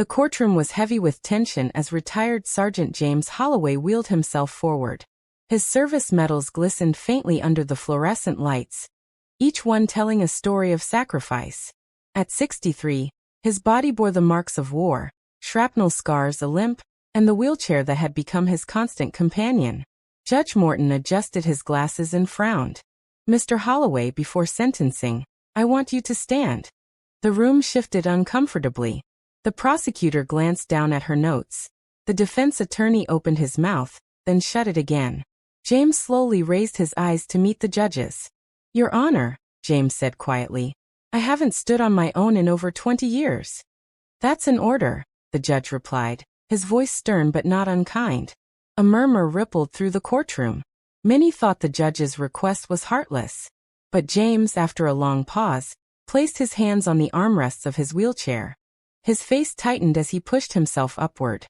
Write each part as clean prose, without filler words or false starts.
The courtroom was heavy with tension as retired Sergeant James Holloway wheeled himself forward. His service medals glistened faintly under the fluorescent lights, each one telling a story of sacrifice. At 63, his body bore the marks of war, shrapnel scars, a limp, and the wheelchair that had become his constant companion. Judge Morton adjusted his glasses and frowned. "Mr. Holloway, before sentencing, I want you to stand." The room shifted uncomfortably. The prosecutor glanced down at her notes. The defense attorney opened his mouth, then shut it again. James slowly raised his eyes to meet the judge's. "Your Honor," James said quietly, "I haven't stood on my own in over 20 years. "That's an order," the judge replied, his voice stern but not unkind. A murmur rippled through the courtroom. Many thought the judge's request was heartless. But James, after a long pause, placed his hands on the armrests of his wheelchair. His face tightened as he pushed himself upward.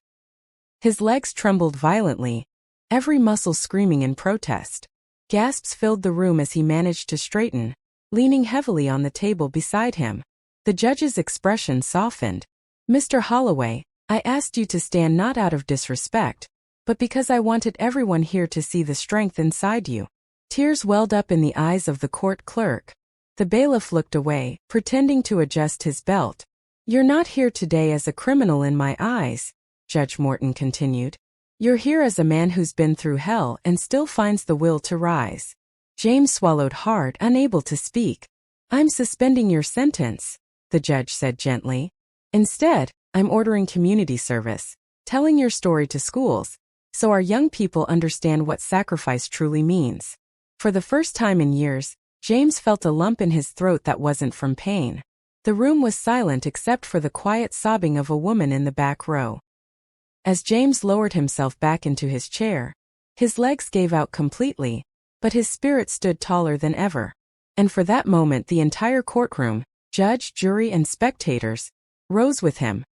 His legs trembled violently, every muscle screaming in protest. Gasps filled the room as he managed to straighten, leaning heavily on the table beside him. The judge's expression softened. "Mr. Holloway, I asked you to stand not out of disrespect, but because I wanted everyone here to see the strength inside you." Tears welled up in the eyes of the court clerk. The bailiff looked away, pretending to adjust his belt. "You're not here today as a criminal in my eyes," Judge Morton continued. "You're here as a man who's been through hell and still finds the will to rise." James swallowed hard, unable to speak. "I'm suspending your sentence," the judge said gently. "Instead, I'm ordering community service, telling your story to schools, so our young people understand what sacrifice truly means." For the first time in years, James felt a lump in his throat that wasn't from pain. The room was silent except for the quiet sobbing of a woman in the back row. As James lowered himself back into his chair, his legs gave out completely, but his spirit stood taller than ever. And for that moment the entire courtroom, judge, jury, and spectators, rose with him.